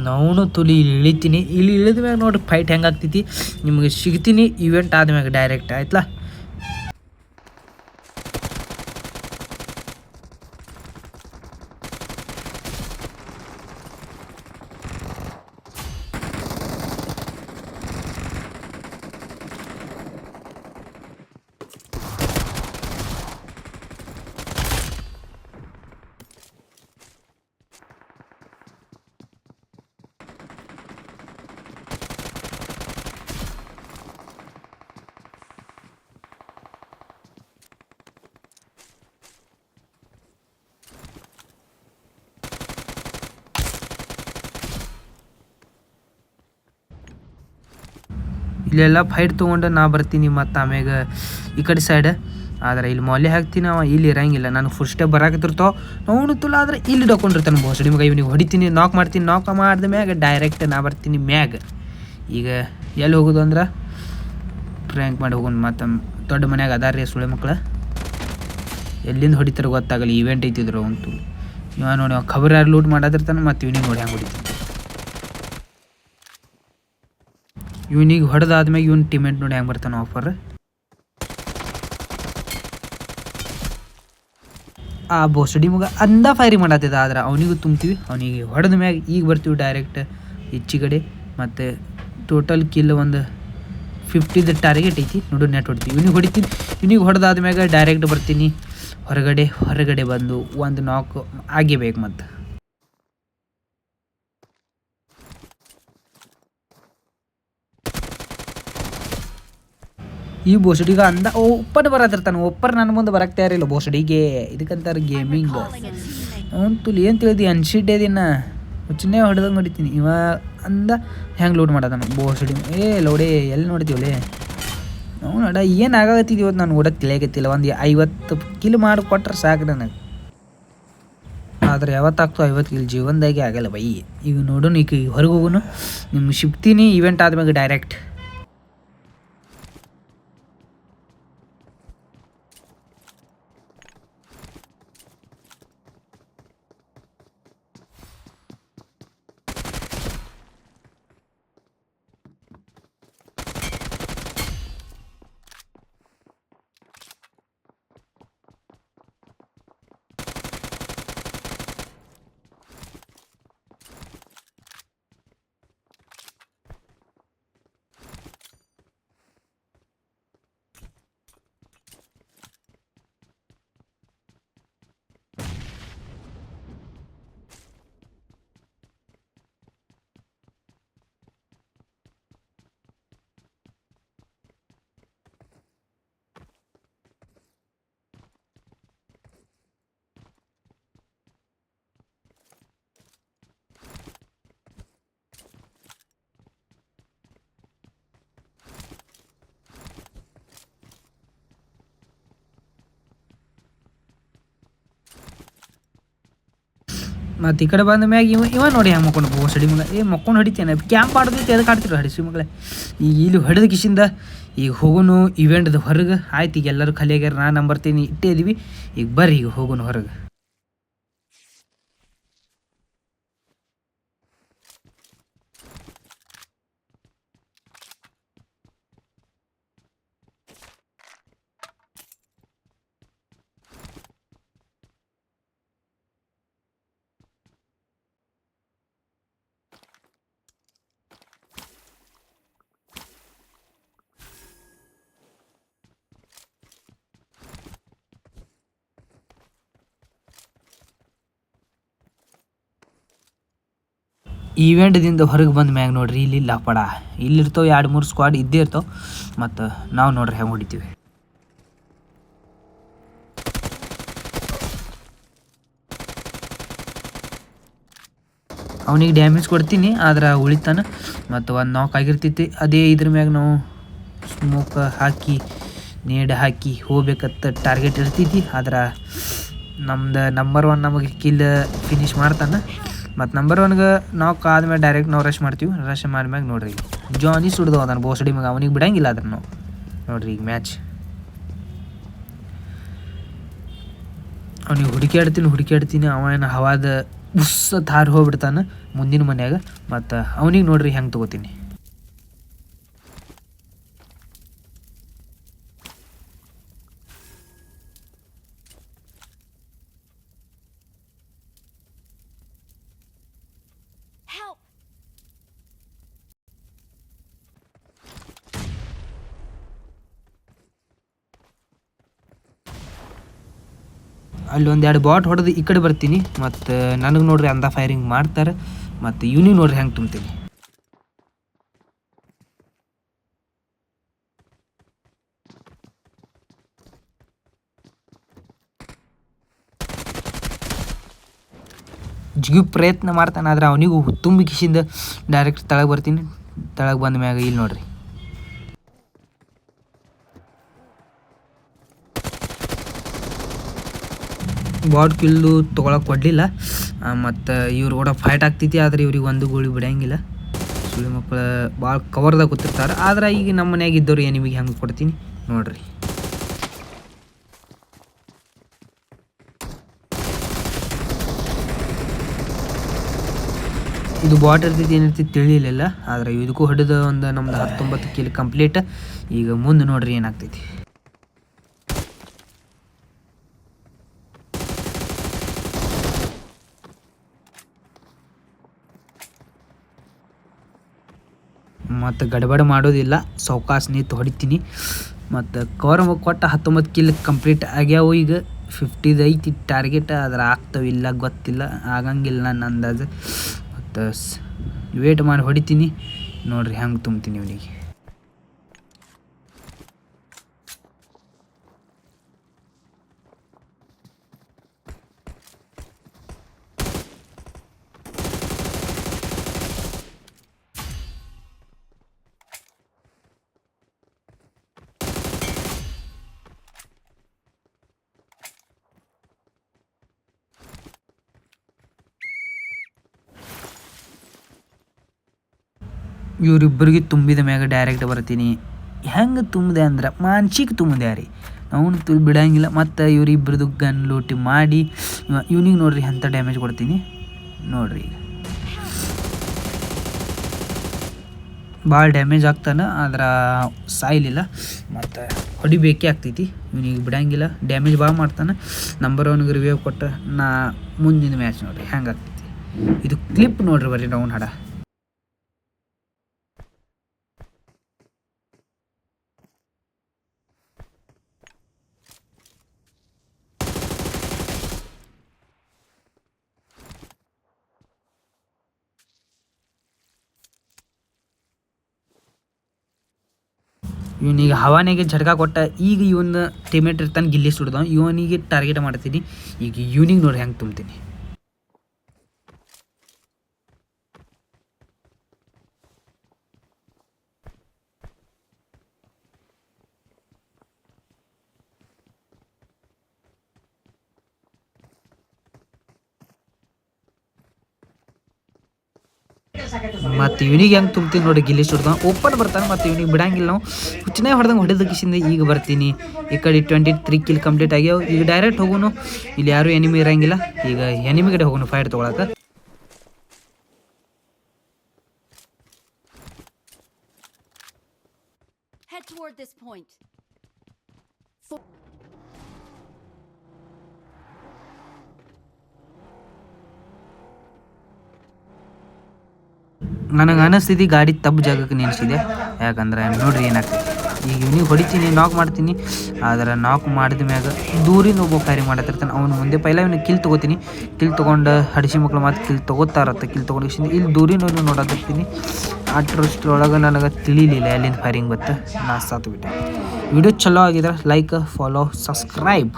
ನಾನು ತುಲಿ ಇಲ್ಲಿ ಇಳಿತೀನಿ. ಇಲ್ಲಿ ಇಳಿದ ಮ್ಯಾಗ ನೋಡ್ರಿ ಫೈಟ್ ಹೆಂಗೆ ಆಗ್ತೈತಿ ನಿಮಗೆ ಸಿಗ್ತೀನಿ ಇವೆಂಟ್ ಆದ್ಮ್ಯಾಗ ಡೈರೆಕ್ಟ್ ಆಯ್ತಲ್ಲ. ಇಲ್ಲೆಲ್ಲ ಫೈಟ್ ತೊಗೊಂಡು ನಾ ಬರ್ತೀನಿ ಮತ್ತು ಆಮ್ಯಾಗ ಈ ಕಡೆ ಸೈಡ್. ಆದ್ರೆ ಇಲ್ಲಿ ಮೊಲೆ ಹಾಕ್ತೀನಿ, ಅವ ಇಲ್ಲಿ ಇರಂಗಿಲ್ಲ. ನಾನು ಫುಲ್ ಸ್ಟೆಪ್ ಬರಾಕತ್ತಿರ್ತಾವ ಅವನು ತುಲ ಆದ್ರೆ ಇಲ್ಲಿ ಡೊಕೊಂಡಿರ್ತಾನೆ ಬೋಸಡಿ ಮಗ. ಇವನಿಗೆ ಹೊಡಿತೀನಿ, ನಾಕ್ ಮಾಡ್ತೀನಿ. ನಾಕ್ ಮಾಡಿದ ಮ್ಯಾಗ ಡೈರೆಕ್ಟ್ ನಾ ಬರ್ತೀನಿ ಮ್ಯಾಗ. ಈಗ ಎಲ್ಲಿ ಹೋಗೋದು ಅಂದ್ರೆ ಪ್ರ್ಯಾಂಕ್ ಮಾಡಿ ಹೋಗೋಣ. ಮತ್ತು ದೊಡ್ಡ ಮನ್ಯಾಗ ಅದಾರ ರೀ ಸುಳೆ ಮಕ್ಳು, ಎಲ್ಲಿಂದ ಹೊಡಿತಾರೆ ಗೊತ್ತಾಗಲ್ಲ. ಇವೆಂಟ್ ಐತಿದ್ರು ಅವಂತು. ಇವ ನೋಡಿ ಅವ ಖಬರ್ ಯಾರು ಲೂಟ್ ಮಾಡದಿರ್ತಾನೆ. ಮತ್ತು ಇವನಿಗೆ ನೋಡಿ ಹಂಗೆ ಹೊಡಿತೀನಿ. ಇವನಿಗೆ ಹೊಡೆದಾದ್ಮ್ಯಾಗ ಇವನ್ ಟೀಮೆಂಟ್ ನೋಡಿ ಹೆಂಗೆ ಬರ್ತಾನೆ ಆಫರ್. ಆ ಬೋಸಡಿ ಮಗ ಅಂದ ಫೈರಿಂಗ್ ಮಾಡತ್ತಿದ್ದ. ಆದ್ರೆ ಅವನಿಗೂ ತುಂಬ್ತೀವಿ. ಅವನಿಗೆ ಹೊಡೆದ ಮ್ಯಾಗ ಈಗ ಬರ್ತೀವಿ ಡೈರೆಕ್ಟ್ ಹೆಚ್ಚಿಗಡೆ. ಮತ್ತು ಟೋಟಲ್ ಕಿಲ್ ಒಂದು 50 ಟಾರ್ಗೆಟ್ ಐತಿ ನೋಡು. ನೆಟ್ ಹೊಡಿತೀವಿ. ಇವನಿಗೆ ಹೊಡಿತೀನಿ. ಇವನಿಗೆ ಹೊಡೆದಾದ್ಮ್ಯಾಗ ಡೈರೆಕ್ಟ್ ಬರ್ತೀನಿ ಹೊರಗಡೆ ಬಂದು ಒಂದು ನಾಕ್ ಆಗೇಬೇಕು. ಮತ್ತು ಈ ಬೋಸಡಿಗೆ ಅಂದ ಒಪ್ಪರ್ ಬರತ್ತಿರ್ತಾನೆ. ಒಪ್ಪರ್ ನನ್ನ ಮುಂದೆ ಬರಕ್ಕೆ ತಯಾರಿಲ್ಲ ಬೋಸಡಿಗೆ. ಇದಕ್ಕಂತಾರೆ ಗೇಮಿಂಗ್. ಅವನು ಏನು ತಿಳಿದಿ ಅನ್ಸಿಟ್ಟೆ ದಿನ ಹುಚ್ಚನ್ನೇ ಹೊಡೆದಂಗೆ ಹೊಡಿತೀನಿ. ಇವ ಅಂದ ಹೆಂಗೆ ಲೋಡ್ ಮಾಡೋದನು ಬೋಸಡಿ. ಲೋಡೆ ಎಲ್ಲಿ ನೋಡ್ತೀವಲ್ಲೇ ನಾವು ನಡ ಏನು ಆಗಾಗತ್ತಿದ್ವಿ ಇವತ್ತು. ನಾನು ಓಡೋದು ತಿಳಿಯಾಗತ್ತಿಲ್ಲ. ಒಂದು 50 ಕಿಲ್ ಮಾಡಿ ಕೊಟ್ರೆ ಸಾಕು ನನಗೆ. ಆದರೆ ಯಾವತ್ತಾಗ್ತೋ 50 ಕಿಲ್ ಜೀವನದಾಗೆ ಆಗಲ್ಲ ಬೈ. ಈಗ ನೋಡೋಣ, ಈಗ ಹೊರಗೆ ಹೋಗೋನು. ನಿಮ್ಗೆ ಸಿಗ್ತೀನಿ ಇವೆಂಟ್ ಆದ್ಮ್ಯಾಗ ಡೈರೆಕ್ಟ್. ಮತ್ತು ಈ ಕಡೆ ಬಂದ ಮ್ಯಾಗ ಇವ ನೋಡಿ ಹೆಂಗೆ ಮಕ್ಕೊಂಡು ಬೋಸಡಿ ಮಗ. ಮಕ್ಕೊಂಡು ಹೊಡಿತೇನೆ. ಕ್ಯಾಂಪ್ ಆಡೋದೈತೆ ಎದಕ್ಕೆ ಆಡ್ತಿರೋ ಹಡಿಸಿ ಮಗಳೇ. ಈಗ ಇಲ್ಲಿ ಹೊಡೆದ ಕಿಶಿಂದ ಈಗ ಹೋಗೋನು ಇವೆಂಟ್ದು ಹೊರಗೆ. ಆಯ್ತು ಈಗ ಎಲ್ಲರೂ ಖಾಲಿ ಆಗ್ಯಾರ, ನಾನು ನಂಬರ್ತೀನಿ ಇಟ್ಟೇ ಇದೀವಿ. ಈಗ ಬರ್ರಿ ಈಗ ಹೋಗೋನು ಹೊರಗೆ. ಈವೆಂಟ್ದಿಂದ ಹೊರಗೆ ಬಂದ ಮ್ಯಾಗ ನೋಡ್ರಿ ಇಲ್ಲಿ ಲಾಪಡ ಇಲ್ಲಿರ್ತಾವೆ. 2-3 ಸ್ಕ್ವಾಡ್ ಇದ್ದೇ ಇರ್ತಾವೆ. ಮತ್ತು ನಾವು ನೋಡ್ರಿ ಹೆಂಗೆ ಹೊಡಿತೀವಿ. ಅವನಿಗೆ ಡ್ಯಾಮೇಜ್ ಕೊಡ್ತೀನಿ, ಆದ್ರೆ ಉಳಿತಾನೆ. ಮತ್ತು ಒಂದು ನಾಕ್ ಆಗಿರ್ತೈತಿ. ಅದೇ ಇದ್ರ ಮ್ಯಾಗ ನಾವು ಸ್ಮೋಕ್ ಹಾಕಿ ನೇಡ್ ಹಾಕಿ ಹೋಗ್ಬೇಕತ್ತ ಟಾರ್ಗೆಟ್ ಇರ್ತೈತಿ. ಆದ್ರೆ ನಮ್ದು ನಂಬರ್ 1 ನಮಗೆ ಕಿಲ್ ಫಿನಿಶ್ ಮಾಡ್ತಾನೆ. ಮತ್ತು ನಂಬರ್ 1ಗೆ ನಾಕ್ ಆದ್ಮೇಲೆ ಡೈರೆಕ್ಟ್ ನಾವು ರಶ್ ಮಾಡ್ತೀವಿ. ರಶ್ ಮಾಡಿದ್ಮ್ಯಾಗ ನೋಡ್ರಿ ಜಾನಿ ಸುಡ್ದವ ಅದನ್ನು ಬೋಸಡಿ ಮಗ. ಅವನಿಗೆ ಬಿಡಂಗಿಲ್ಲ ಅದ್ರ ನಾವು ನೋಡ್ರಿ. ಈಗ ಮ್ಯಾಚ್ ಅವನಿಗೆ ಹುಡುಕಾಡ್ತೀನಿ. ಅವ ಏನು ಹವಾದ ಉಸ್ ತಾರಿ ಹೋಗ್ಬಿಡ್ತಾನೆ ಮುಂದಿನ ಮನ್ಯಾಗ. ಮತ್ತು ಅವನಿಗೆ ನೋಡ್ರಿ ಹೆಂಗೆ ತೊಗೋತೀನಿ. ಅಲ್ಲಿ ಒಂದೆರಡು ಬಾಟ್ ಹೊಡೆದು ಈ ಕಡೆ ಬರ್ತೀನಿ. ಮತ್ತು ನನಗೆ ನೋಡ್ರಿ ಅಂದ ಫೈರಿಂಗ್ ಮಾಡ್ತಾರೆ. ಮತ್ತು ಇವನಿಗೆ ನೋಡ್ರಿ ಹೆಂಗೆ ತುಂಬ್ತೀನಿ. ಜಿಗಿ ಪ್ರಯತ್ನ ಮಾಡ್ತಾನೆ, ಆದರೆ ಅವನಿಗೂ ತುಂಬಿ ಕಿಶಿಂದ ಡೈರೆಕ್ಟ್ ತೆಳಗೆ ಬರ್ತೀನಿ. ತೆಳಗೆ ಬಂದ ಮ್ಯಾಗ ಇಲ್ಲಿ ನೋಡ್ರಿ ಬಾಟ್ ಕಿಲ್ಲು ತೊಗೊಳಕ್ಕೆ ಕೊಡಲಿಲ್ಲ. ಮತ್ತು ಇವ್ರು ಕೂಡ ಫೈಟ್ ಆಗ್ತೈತಿ, ಆದರೆ ಇವ್ರಿಗೆ ಒಂದು ಗೋಳಿ ಬಿಡಂಗಿಲ್ಲ. ಸುಳಿ ಮಕ್ಕಳು ಭಾಳ ಕವರ್ದಾಗ ಕೂತಿರ್ತಾರೆ. ಆದ್ರೆ ಈಗ ನಮ್ಮ ಮನ್ಯಾಗ ಇದ್ದವ್ರು ನಿಮಗೆ ಹೆಂಗೆ ಕೊಡ್ತೀನಿ ನೋಡ್ರಿ. ಇದು ಬಾಟ್ ಇರ್ತೈತಿ ಏನಿರ್ತೈತಿ ತಿಳಿಲಿಲ್ಲ. ಆದರೆ ಇದಕ್ಕೂ ಹೊಡೆದ ಒಂದು ನಮ್ದು 19 ಕಿಲ್ ಕಂಪ್ಲೀಟ್. ಈಗ ಮುಂದೆ ನೋಡ್ರಿ ಏನಾಗ್ತೈತಿ. ಮತ್ತು ಗಡಬಡ ಮಾಡೋದಿಲ್ಲ, ಸಾವ್ಕಾಶ ನಿಂತು ಹೊಡಿತೀನಿ. ಮತ್ತು ಕವರ್ ಕೊಟ್ಟ 19 ಕಿಲ್ ಕಂಪ್ಲೀಟ್ ಆಗ್ಯಾವು. ಈಗ 50 ಐತಿ ಟಾರ್ಗೆಟ್, ಆದ್ರೆ ಆಗ್ತಾವಿಲ್ಲ ಗೊತ್ತಿಲ್ಲ, ಆಗಂಗಿಲ್ಲ ನನ್ನ ಅಂದಾಜು. ಮತ್ತು ವೇಟ್ ಮಾಡಿ ಹೊಡಿತೀನಿ ನೋಡ್ರಿ ಹೆಂಗೆ ತುಂಬ್ತೀನಿ ಇವನಿಗೆ. ಇವರಿಬ್ಬರಿಗೆ ತುಂಬಿದ ಮ್ಯಾಗ ಡೈರೆಕ್ಟ್ ಬರ್ತೀನಿ. ಹೆಂಗೆ ತುಂಬಿದೆ ಅಂದ್ರೆ ಮಾನ್ಸಿಗೆ ತುಂಬಿದೆ ರೀ, ಅವನು ಬಿಡಂಗಿಲ್ಲ. ಮತ್ತು ಇವರಿಬ್ಬರದು ಗನ್ ಲೂಟಿ ಮಾಡಿ ಇವನಿಗೆ ನೋಡ್ರಿ ಎಂಥ ಡ್ಯಾಮೇಜ್ ಕೊಡ್ತೀನಿ ನೋಡ್ರಿ. ಈಗ ಭಾಳ ಡ್ಯಾಮೇಜ್ ಆಗ್ತಾನೆ, ಆದ್ರೆ ಸಾಯ್ಲಿಲ್ಲ. ಮತ್ತು ಹೊಡಿಬೇಕೇ ಆಗ್ತೈತಿ, ಇವನಿಗೆ ಬಿಡಂಗಿಲ್ಲ. ಡ್ಯಾಮೇಜ್ ಭಾಳ ಮಾಡ್ತಾನೆ. ನಂಬರ್ 1 ರಿವ್ಯೂ ಕೊಟ್ಟ ನಾ ಮುಂದಿನ ಮ್ಯಾಚ್ ನೋಡ್ರಿ ಹೆಂಗೆ ಆಗ್ತೈತಿ. ಇದು ಕ್ಲಿಪ್ ನೋಡ್ರಿ ಬರ್ರಿ ಡೌನ್ ಹಾಡ. ಇವನಿಗೆ ಹವಾನಿಗೆ ಝಟ್ಕ ಕೊಟ್ಟ. ಈಗ ಇವನ ಟೀಮೇಟ್ ಇರ್ತಾನೆ ಗಿಲ್ಲಿ ಸುಡ್ದ, ಇವನಿಗೆ ಟಾರ್ಗೆಟ್ ಮಾಡ್ತೀನಿ. ಈಗ ಇವನಿಗೆ ನೋಡಿ ಹೆಂಗೆ ತುಂಬ್ತೀನಿ. ಮತ್ತು ಇವನಿಗೆ ಹೆಂಗೆ ತುಂಬ್ತೀನಿ ನೋಡಿ. ಗಿಲ್ಲಿ ಸುಡ್ದ ಓಪನ್ ಬರ್ತಾನೆ, ಮತ್ತು ಇವನಿಗೆ ಬಿಡಂಗಿಲ್ಲ. ನಾವು ಹುಚ್ಚನೇ ಹೊಡೆದಂಗೆ ಹೊಡೆದ ಕಿಸಿಂದ ಈಗ ಬರ್ತೀನಿ. ಈ ಕಡೆ 23 ಕಿಲ್ ಕಂಪ್ಲೀಟ್ ಆಗ್ಯಾವ. ಈಗ ಡೈರೆಕ್ಟ್ ಹೋಗೋನು, ಇಲ್ಲಿ ಯಾರೂ ಎನಿಮಿ ಇರಂಗಿಲ್ಲ. ಈಗ ಎನಿಮಿ ಕಡೆ ಹೋಗೋನು ಫೈಟ್ ತೊಗೊಳಕ್ಕೆ. ನನಗೆ ಅನಿಸ್ತಿದ್ದು ಗಾಡಿ ತಪ್ಪು ಜಾಗಕ್ಕೆ ನಿಲ್ಲಿಸಿದೆ. ಯಾಕಂದ್ರೆ ನೋಡ್ರಿ ಏನಾಗ್ತೈತಿ. ಈಗ ಇವನಿಗೆ ಹೊಡಿತೀನಿ, ನಾಕ್ ಮಾಡ್ತೀನಿ. ಆದರೆ ನಾಕ್ ಮಾಡಿದ ಮ್ಯಾಗ ದೂರಿಂದ ಒಬ್ಬ ಫೈರಿಂಗ್ ಮಾಡತ್ತಿರ್ತಾನೆ. ಅವನು ಮುಂದೆ ಪೈಲ ಇವನಿಗೆ ಕಿಲ್ ತೊಗೋತೀನಿ. ಕಿಲ್ ತೊಗೊಂಡು ಹಡಿಸಿ ಮಕ್ಳು ಮಾತು ಕಿಲ್ ತೊಗೋತಾರತ್ತೆ. ಕಿಲ್ ತೊಗೊಂಡು ಇಲ್ಲಿ ದೂರಿನ ನೋಡತ್ತಿರ್ತೀನಿ. ಅಷ್ಟರೊಳಗೆ ನನಗೆ ತಿಳಿಲಿಲ್ಲ ಎಲ್ಲಿಂದ ಫೈರಿಂಗ್ ಬತ್ತು. ನಾ ಸಾತು ಬಿಟ್ಟೆ. ವಿಡಿಯೋ ಚಲೋ ಆಗಿದ್ರೆ ಲೈಕ್, ಫಾಲೋ, ಸಬ್ಸ್ಕ್ರೈಬ್.